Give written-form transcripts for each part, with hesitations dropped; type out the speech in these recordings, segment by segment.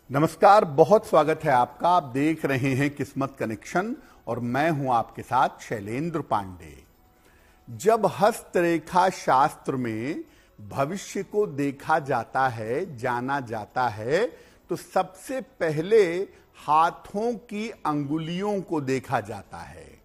नमस्कार, बहुत स्वागत है आपका। आप देख रहे हैं किस्मत कनेक्शन और मैं हूं आपके साथ शैलेंद्र पांडे। जब हस्तरेखा शास्त्र में भविष्य को देखा जाता है, जाना जाता है, तो सबसे पहले हाथों की अंगुलियों को देखा जाता है।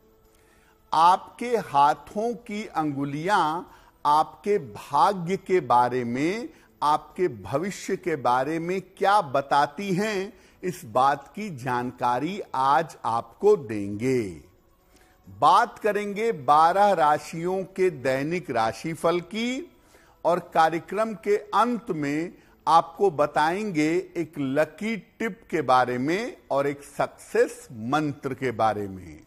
आपके हाथों की अंगुलियां आपके भाग्य के बारे में, आपके भविष्य के बारे में क्या बताती हैं, इस बात की जानकारी आज आपको देंगे। बात करेंगे 12 राशियों के दैनिक राशिफल की और कार्यक्रम के अंत में आपको बताएंगे एक लकी टिप के बारे में और एक सक्सेस मंत्र के बारे में।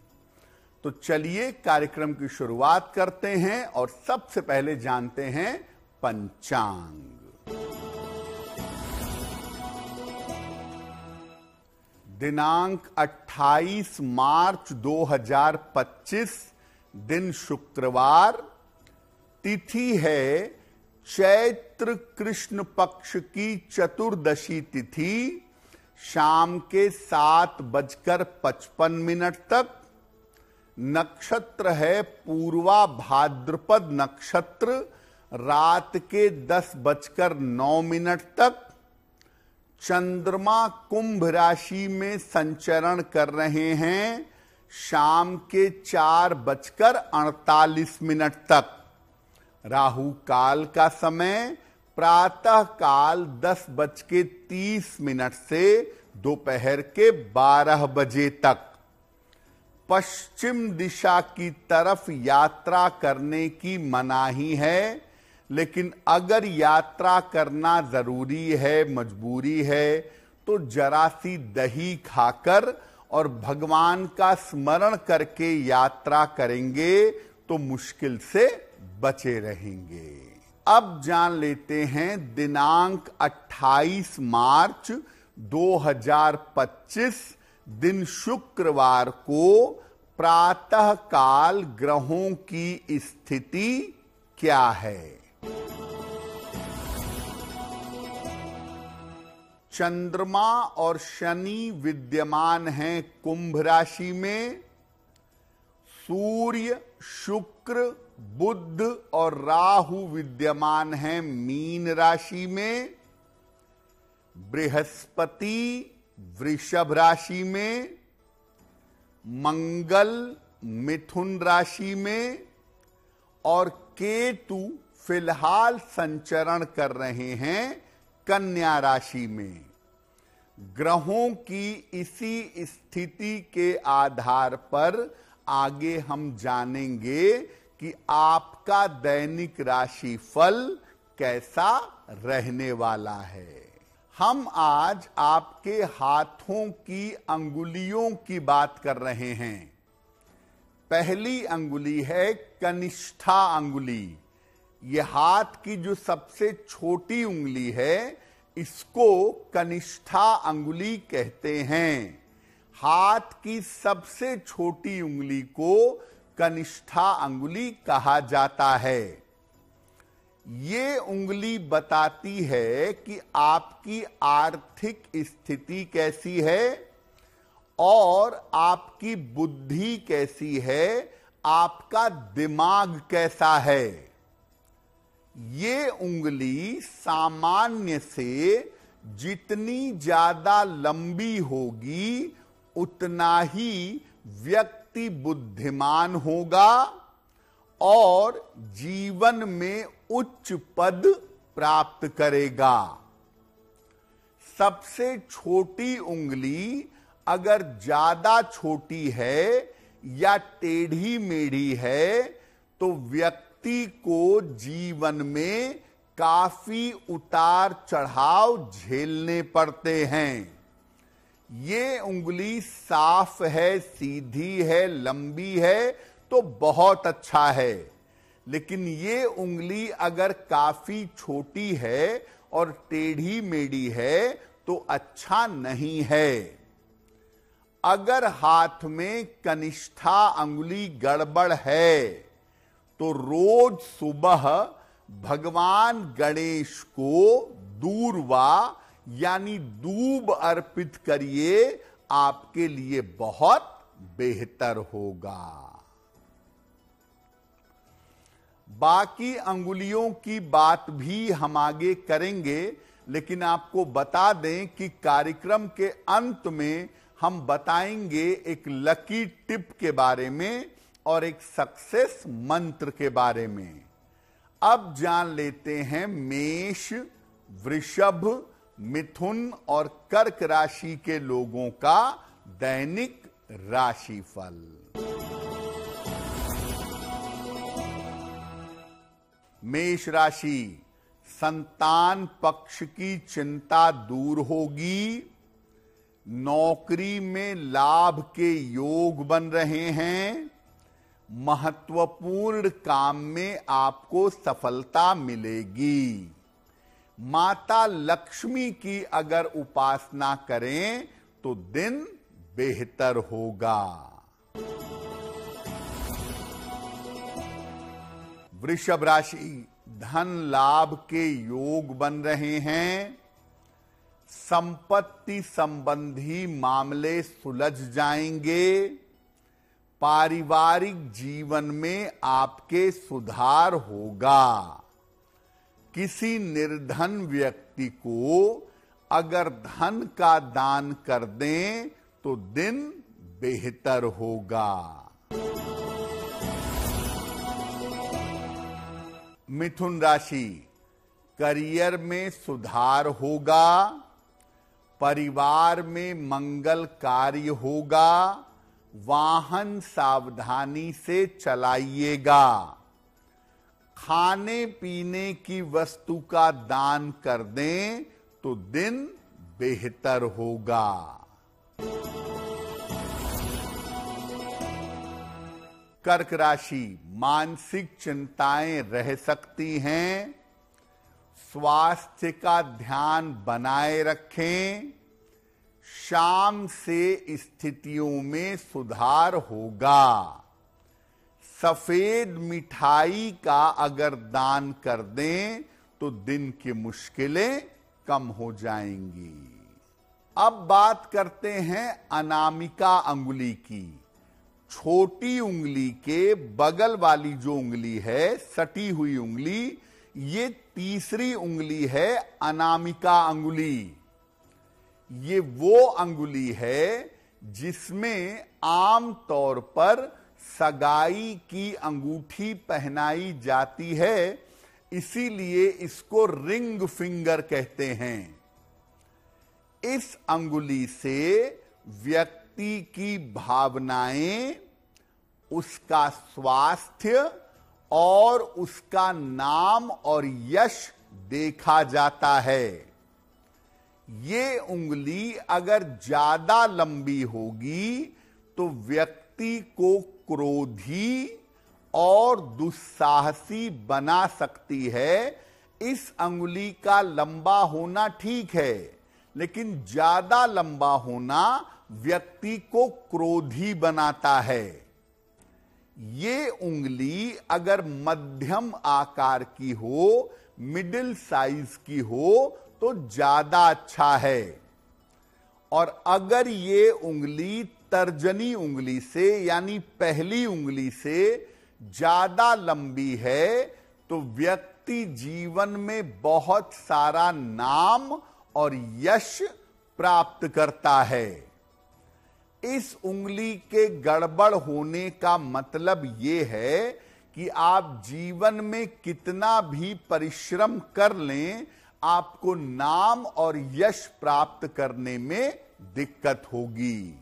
तो चलिए कार्यक्रम की शुरुआत करते हैं और सबसे पहले जानते हैं पंचांग। दिनांक 28 मार्च 2025, दिन शुक्रवार, तिथि है चैत्र कृष्ण पक्ष की चतुर्दशी तिथि, शाम के 7:55 तक। नक्षत्र है पूर्वा भाद्रपद नक्षत्र, रात के 10:09 तक। चंद्रमा कुंभ राशि में संचरण कर रहे हैं, शाम के 4:48 तक। राहु काल का समय प्रातः काल 10:30 से दोपहर के 12 बजे तक। पश्चिम दिशा की तरफ यात्रा करने की मनाही है, लेकिन अगर यात्रा करना जरूरी है, मजबूरी है, तो जरा सी दही खाकर और भगवान का स्मरण करके यात्रा करेंगे तो मुश्किल से बचे रहेंगे। अब जान लेते हैं दिनांक 28 मार्च 2025, दिन शुक्रवार को प्रातः काल ग्रहों की स्थिति क्या है। चंद्रमा और शनि विद्यमान हैं कुंभ राशि में। सूर्य, शुक्र, बुध और राहु विद्यमान हैं मीन राशि में। बृहस्पति वृषभ राशि में, मंगल मिथुन राशि में और केतु फिलहाल संचरण कर रहे हैं कन्या राशि में। ग्रहों की इसी स्थिति के आधार पर आगे हम जानेंगे कि आपका दैनिक राशिफल कैसा रहने वाला है। हम आज आपके हाथों की अंगुलियों की बात कर रहे हैं। पहली अंगुली है कनिष्ठा अंगुली। यह हाथ की जो सबसे छोटी उंगली है, इसको कनिष्ठा अंगुली कहते हैं। हाथ की सबसे छोटी उंगली को कनिष्ठा अंगुली कहा जाता है। ये उंगली बताती है कि आपकी आर्थिक स्थिति कैसी है और आपकी बुद्धि कैसी है, आपका दिमाग कैसा है। ये उंगली सामान्य से जितनी ज्यादा लंबी होगी, उतना ही व्यक्ति बुद्धिमान होगा और जीवन में उच्च पद प्राप्त करेगा। सबसे छोटी उंगली अगर ज्यादा छोटी है या टेढ़ी मेढ़ी है, तो व्यक्ति को जीवन में काफी उतार चढ़ाव झेलने पड़ते हैं। ये उंगली साफ है, सीधी है, लंबी है तो बहुत अच्छा है, लेकिन ये उंगली अगर काफी छोटी है और टेढ़ी मेढ़ी है तो अच्छा नहीं है। अगर हाथ में कनिष्ठा अंगुली गड़बड़ है तो रोज सुबह भगवान गणेश को दूर्वा यानी दूब अर्पित करिए, आपके लिए बहुत बेहतर होगा। बाकी अंगुलियों की बात भी हम आगे करेंगे, लेकिन आपको बता दें कि कार्यक्रम के अंत में हम बताएंगे एक लकी टिप के बारे में और एक सक्सेस मंत्र के बारे में। अब जान लेते हैं मेष, वृषभ, मिथुन और कर्क राशि के लोगों का दैनिक राशिफल। मेष राशि, संतान पक्ष की चिंता दूर होगी। नौकरी में लाभ के योग बन रहे हैं। महत्वपूर्ण काम में आपको सफलता मिलेगी। माता लक्ष्मी की अगर उपासना करें तो दिन बेहतर होगा। वृषभ राशि, धन लाभ के योग बन रहे हैं। संपत्ति संबंधी मामले सुलझ जाएंगे। पारिवारिक जीवन में आपके सुधार होगा। किसी निर्धन व्यक्ति को अगर धन का दान कर दें तो दिन बेहतर होगा। मिथुन राशि, करियर में सुधार होगा। परिवार में मंगल कार्य होगा। वाहन सावधानी से चलाइएगा। खाने पीने की वस्तु का दान कर दें तो दिन बेहतर होगा। कर्क राशि, मानसिक चिंताएं रह सकती हैं। स्वास्थ्य का ध्यान बनाए रखें। शाम से स्थितियों में सुधार होगा। सफेद मिठाई का अगर दान कर दें तो दिन की मुश्किलें कम हो जाएंगी। अब बात करते हैं अनामिका अंगुली की। छोटी उंगली के बगल वाली जो उंगली है, सटी हुई उंगली, ये तीसरी उंगली है अनामिका अंगुली। ये वो अंगुली है जिसमें आम तौर पर सगाई की अंगूठी पहनाई जाती है, इसीलिए इसको रिंग फिंगर कहते हैं। इस अंगुली से व्यक्ति की भावनाएं, उसका स्वास्थ्य और उसका नाम और यश देखा जाता है। ये उंगली अगर ज्यादा लंबी होगी तो व्यक्ति को क्रोधी और दुस्साहसी बना सकती है। इस अंगुली का लंबा होना ठीक है, लेकिन ज्यादा लंबा होना व्यक्ति को क्रोधी बनाता है। ये उंगली अगर मध्यम आकार की हो, मिडिल साइज की हो तो ज्यादा अच्छा है। और अगर ये उंगली तर्जनी उंगली से यानी पहली उंगली से ज्यादा लंबी है तो व्यक्ति जीवन में बहुत सारा नाम और यश प्राप्त करता है। इस उंगली के गड़बड़ होने का मतलब ये है कि आप जीवन में कितना भी परिश्रम कर लें, आपको नाम और यश प्राप्त करने में दिक्कत होगी।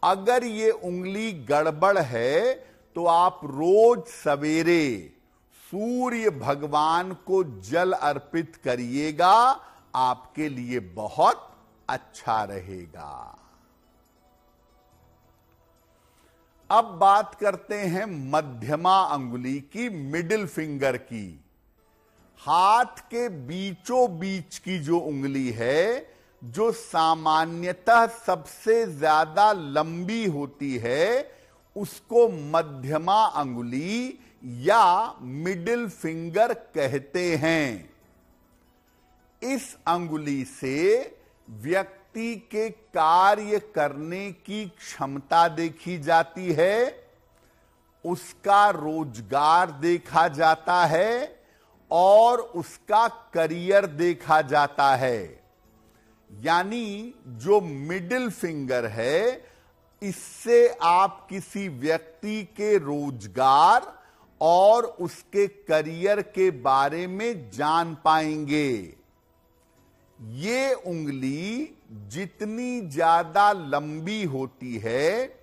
अगर ये उंगली गड़बड़ है तो आप रोज सवेरे सूर्य भगवान को जल अर्पित करिएगा, आपके लिए बहुत अच्छा रहेगा। अब बात करते हैं मध्यमा अंगुली की, मिडिल फिंगर की। हाथ के बीचों बीच की जो उंगली है, जो सामान्यतः सबसे ज्यादा लंबी होती है, उसको मध्यमा अंगुली या मिडिल फिंगर कहते हैं। इस अंगुली से व्यक्ति के कार्य करने की क्षमता देखी जाती है, उसका रोजगार देखा जाता है और उसका करियर देखा जाता है। यानी जो मिडिल फिंगर है, इससे आप किसी व्यक्ति के रोजगार और उसके करियर के बारे में जान पाएंगे। ये उंगली जितनी ज्यादा लंबी होती है,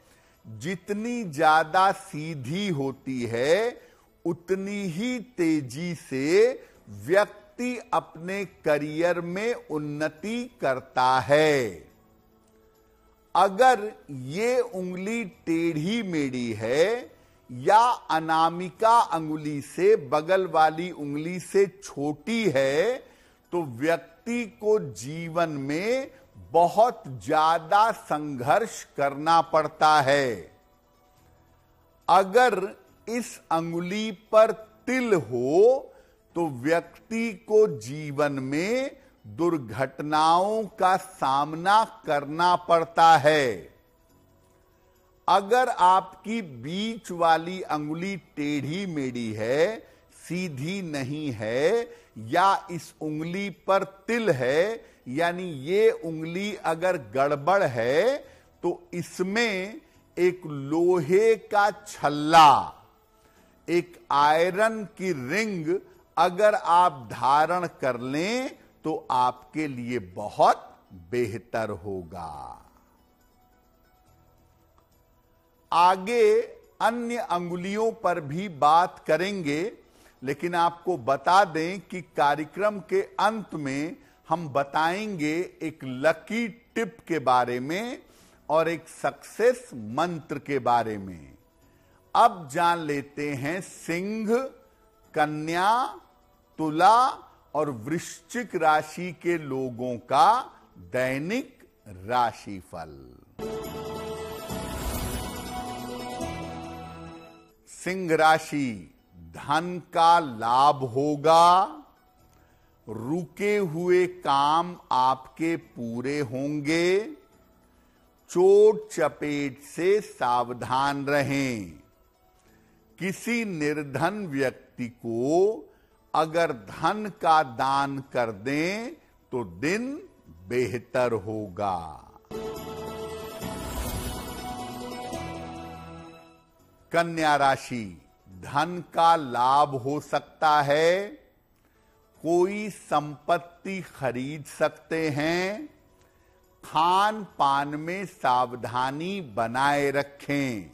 जितनी ज्यादा सीधी होती है, उतनी ही तेजी से व्यक्ति अपने करियर में उन्नति करता है। अगर ये उंगली टेढ़ी मेढ़ी है या अनामिका अंगुली से बगल वाली उंगली से छोटी है, तो व्यक्ति को जीवन में बहुत ज्यादा संघर्ष करना पड़ता है। अगर इस अंगुली पर तिल हो तो व्यक्ति को जीवन में दुर्घटनाओं का सामना करना पड़ता है। अगर आपकी बीच वाली अंगुली टेढ़ी मेढ़ी है, सीधी नहीं है, या इस उंगली पर तिल है, यानी ये उंगली अगर गड़बड़ है, तो इसमें एक लोहे का छल्ला, एक आयरन की रिंग अगर आप धारण कर लें तो आपके लिए बहुत बेहतर होगा। आगे अन्य अंगुलियों पर भी बात करेंगे, लेकिन आपको बता दें कि कार्यक्रम के अंत में हम बताएंगे एक लकी टिप के बारे में और एक सक्सेस मंत्र के बारे में। अब जान लेते हैं सिंह, कन्या, तुला और वृश्चिक राशि के लोगों का दैनिक राशिफल। सिंह राशि, धन का लाभ होगा, रुके हुए काम आपके पूरे होंगे, चोट चपेट से सावधान रहें। किसी निर्धन व्यक्ति को अगर धन का दान कर दें तो दिन बेहतर होगा। कन्या राशि, धन का लाभ हो सकता है, कोई संपत्ति खरीद सकते हैं, खान पान में सावधानी बनाए रखें।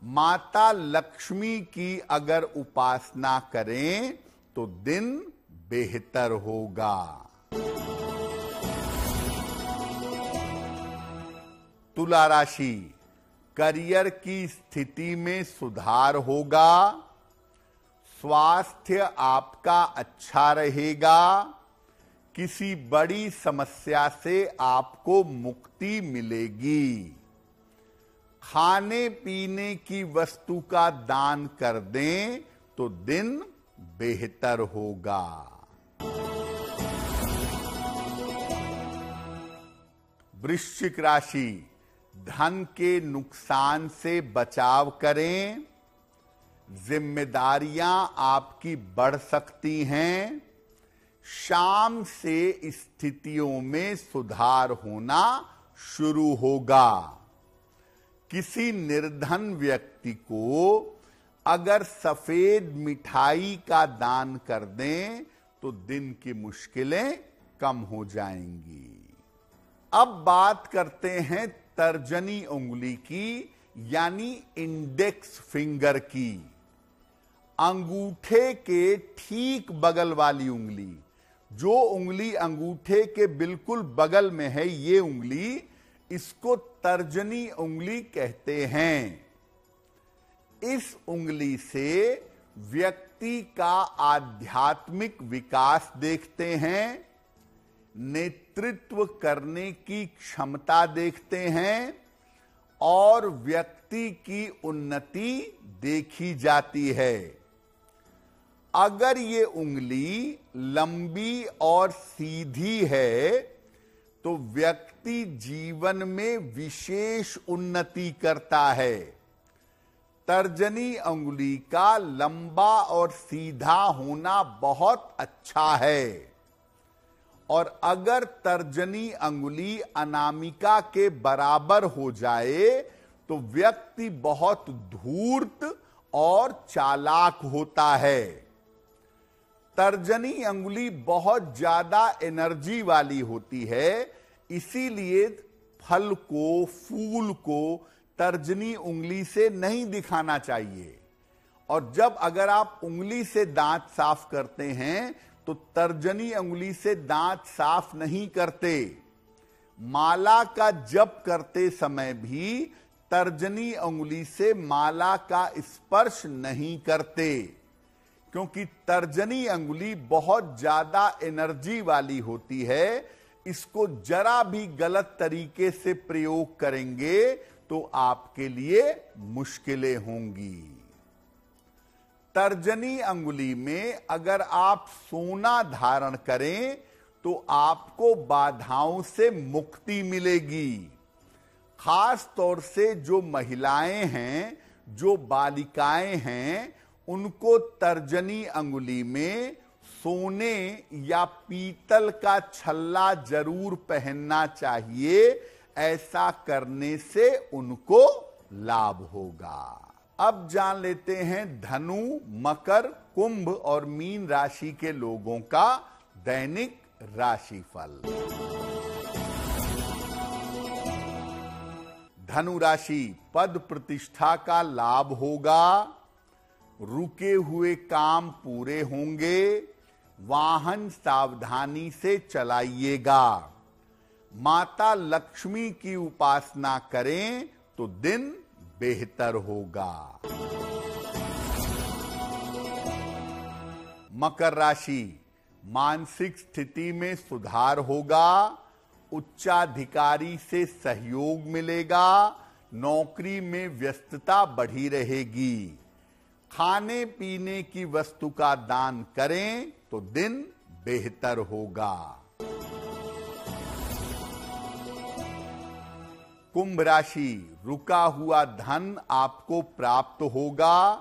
माता लक्ष्मी की अगर उपासना करें तो दिन बेहतर होगा। तुला राशि, करियर की स्थिति में सुधार होगा, स्वास्थ्य आपका अच्छा रहेगा, किसी बड़ी समस्या से आपको मुक्ति मिलेगी। खाने पीने की वस्तु का दान कर दें तो दिन बेहतर होगा। वृश्चिक राशि, धन के नुकसान से बचाव करें, जिम्मेदारियां आपकी बढ़ सकती हैं, शाम से स्थितियों में सुधार होना शुरू होगा। किसी निर्धन व्यक्ति को अगर सफेद मिठाई का दान कर दें तो दिन की मुश्किलें कम हो जाएंगी। अब बात करते हैं तर्जनी उंगली की, यानी इंडेक्स फिंगर की। अंगूठे के ठीक बगल वाली उंगली, जो उंगली अंगूठे के बिल्कुल बगल में है, ये उंगली, इसको तर्जनी उंगली कहते हैं। इस उंगली से व्यक्ति का आध्यात्मिक विकास देखते हैं, नेतृत्व करने की क्षमता देखते हैं और व्यक्ति की उन्नति देखी जाती है। अगर ये उंगली लंबी और सीधी है तो व्यक्ति जीवन में विशेष उन्नति करता है। तर्जनी अंगुली का लंबा और सीधा होना बहुत अच्छा है। और अगर तर्जनी अंगुली अनामिका के बराबर हो जाए तो व्यक्ति बहुत धूर्त और चालाक होता है। तर्जनी अंगुली बहुत ज्यादा एनर्जी वाली होती है, इसीलिए फल को, फूल को तर्जनी उंगली से नहीं दिखाना चाहिए। और जब अगर आप उंगली से दांत साफ करते हैं तो तर्जनी उंगली से दांत साफ नहीं करते। माला का जप करते समय भी तर्जनी उंगली से माला का स्पर्श नहीं करते, क्योंकि तर्जनी अंगुली बहुत ज्यादा एनर्जी वाली होती है। इसको जरा भी गलत तरीके से प्रयोग करेंगे तो आपके लिए मुश्किलें होंगी। तर्जनी अंगुली में अगर आप सोना धारण करें तो आपको बाधाओं से मुक्ति मिलेगी। खास तौर से जो महिलाएं हैं, जो बालिकाएं हैं, उनको तर्जनी अंगुली में सोने या पीतल का छल्ला जरूर पहनना चाहिए। ऐसा करने से उनको लाभ होगा। अब जान लेते हैं धनु, मकर, कुंभ और मीन राशि के लोगों का दैनिक राशिफल। धनु राशि, पद प्रतिष्ठा का लाभ होगा। रुके हुए काम पूरे होंगे। वाहन सावधानी से चलाइएगा। माता लक्ष्मी की उपासना करें तो दिन बेहतर होगा। मकर राशि, मानसिक स्थिति में सुधार होगा। उच्चाधिकारी से सहयोग मिलेगा। नौकरी में व्यस्तता बढ़ी रहेगी। खाने पीने की वस्तु का दान करें तो दिन बेहतर होगा। कुंभ राशि, रुका हुआ धन आपको प्राप्त होगा।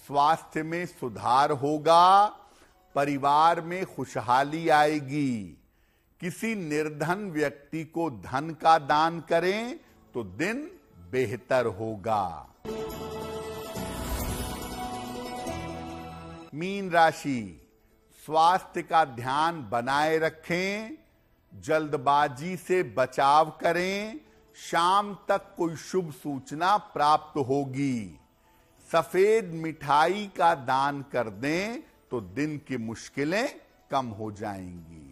स्वास्थ्य में सुधार होगा। परिवार में खुशहाली आएगी। किसी निर्धन व्यक्ति को धन का दान करें तो दिन बेहतर होगा। मीन राशि, स्वास्थ्य का ध्यान बनाए रखें। जल्दबाजी से बचाव करें। शाम तक कोई शुभ सूचना प्राप्त होगी। सफेद मिठाई का दान कर दें तो दिन की मुश्किलें कम हो जाएंगी।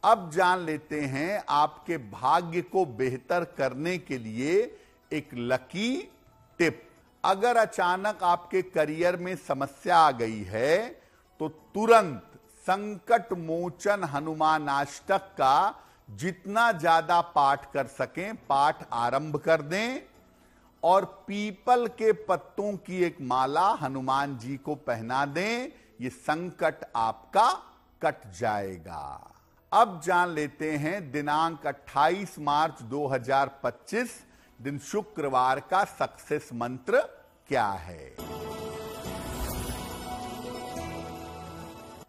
अब जान लेते हैं आपके भाग्य को बेहतर करने के लिए एक लकी टिप। अगर अचानक आपके करियर में समस्या आ गई है तो तुरंत संकट मोचन हनुमानाष्टक का जितना ज्यादा पाठ कर सकें पाठ आरंभ कर दें और पीपल के पत्तों की एक माला हनुमान जी को पहना दें। ये संकट आपका कट जाएगा। अब जान लेते हैं दिनांक 28 मार्च 2025 दिन शुक्रवार का सक्सेस मंत्र क्या है।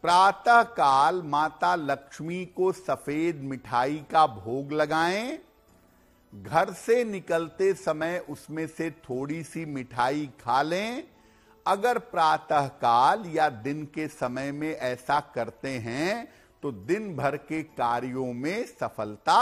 प्रातः काल माता लक्ष्मी को सफेद मिठाई का भोग लगाएं। घर से निकलते समय उसमें से थोड़ी सी मिठाई खा लें। अगर प्रातः काल या दिन के समय में ऐसा करते हैं तो दिन भर के कार्यों में सफलता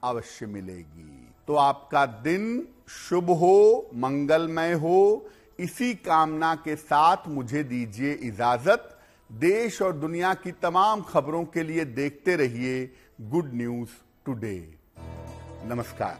अवश्य मिलेगी। तो आपका दिन शुभ हो, मंगलमय हो, इसी कामना के साथ मुझे दीजिए इजाजत। देश और दुनिया की तमाम खबरों के लिए देखते रहिए गुड न्यूज टुडे। नमस्कार।